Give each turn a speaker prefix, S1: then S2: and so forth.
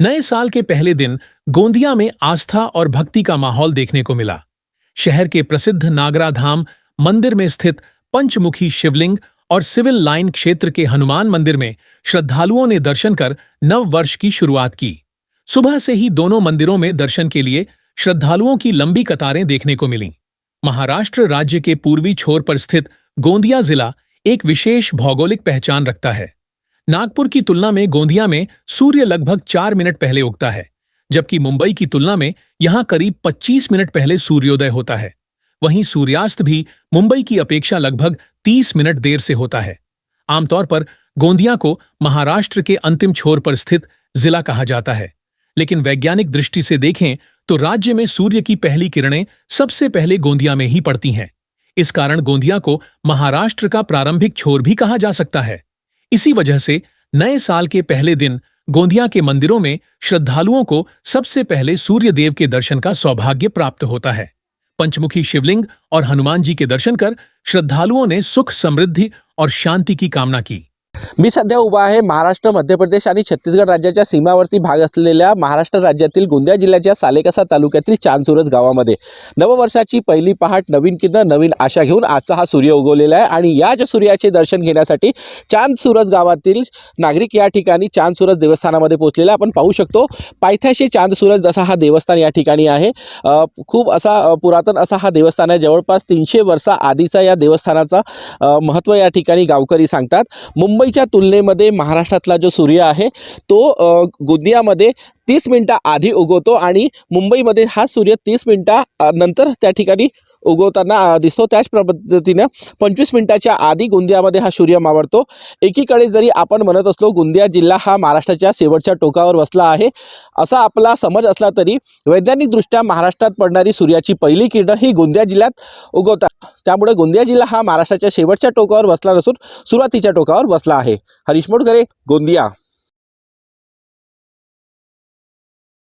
S1: नए साल के पहले दिन गोंदिया में आस्था और भक्ति का माहौल देखने को मिला। शहर के प्रसिद्ध नागरा धाम मंदिर में स्थित पंचमुखी शिवलिंग और सिविल लाइन क्षेत्र के हनुमान मंदिर में श्रद्धालुओं ने दर्शन कर नव वर्ष की शुरुआत की। सुबह से ही दोनों मंदिरों में दर्शन के लिए श्रद्धालुओं की लंबी कतारें देखने को मिलीं। महाराष्ट्र राज्य के पूर्वी छोर पर स्थित गोंदिया जिला एक विशेष भौगोलिक पहचान रखता है। नागपुर की तुलना में गोंदिया में सूर्य लगभग 4 मिनट पहले उगता है, जबकि मुंबई की तुलना में यहां करीब 25 मिनट पहले सूर्योदय होता है। वहीं सूर्यास्त भी मुंबई की अपेक्षा लगभग 30 मिनट देर से होता है। आमतौर पर गोंदिया को महाराष्ट्र के अंतिम छोर पर स्थित जिला कहा जाता है, लेकिन वैज्ञानिक दृष्टि से देखें तो राज्य में सूर्य की पहली किरणें सबसे पहले गोंदिया में ही पड़ती हैं। इस कारण गोंदिया को महाराष्ट्र का प्रारंभिक छोर भी कहा जा सकता है। इसी वजह से नए साल के पहले दिन गोंदिया के मंदिरों में श्रद्धालुओं को सबसे पहले सूर्य देव के दर्शन का सौभाग्य प्राप्त होता है। पंचमुखी शिवलिंग और हनुमान जी के दर्शन कर श्रद्धालुओं ने सुख, समृद्धि और शांति की कामना की।
S2: मी सध्या उभा आहे महाराष्ट्र, मध्य प्रदेश आणि छत्तीसगड राज्याच्या सीमावर्ती भाग असलेल्या महाराष्ट्र राज्यातील गोंदिया जिल्ह्याच्या सालेकसा तालुक्यातील चांदसुरज गावामध्ये नववर्षाची पहिली पहाट, नवीन किरण, नवीन आशा घेऊन आजचा हा सूर्य उगवलेला आहे आणि याच सूर्याचे दर्शन घेण्यासाठी चांदसुरज गावातील नागरिक या ठिकाणी चांदसुरज देवस्थानामध्ये पोहोचलेले आपण पाहू शकतो। पायथ्याशी चांदसुरज असा हा देवस्थान या ठिकाणी आहे। खूप असा पुरातन असा हा देवस्थान आहे। जवळपास 300 वर्षा आधीचा या देवस्थानाचा महत्त्व या ठिकाणी गावकरी सांगतात। मुंबईच्या तुलनेमध्ये महाराष्ट्रातला जो सूर्य आहे तो गोंदियामध्ये 30 मिनिटं आधी उगवतो आणि मुंबईमध्ये हा सूर्य 30 मिनिटानंतर त्या ठिकाणी उगवताना दिसतो। त्याच पद्धतीने 25 मिनिटाच्या आधी गोंदियामध्ये हा सूर्य मावळतो। एकीकडे जरी आपण म्हणत असलो गोंदिया जिल्हा हा महाराष्ट्राच्या शेवटच्या टोकावर वसला आहे असा आपला समज असला तरी वैज्ञानिकदृष्ट्या महाराष्ट्रात पडणारी सूर्याची पहिली किरण ही गोंदिया जिल्ह्यात उगवतात। त्यामुळे गोंदिया जिल्हा हा महाराष्ट्राच्या शेवटच्या टोकावर वसला नसून सुरुवातीच्या टोकावर वसला आहे। हरीश मोटघरे, गोंदिया।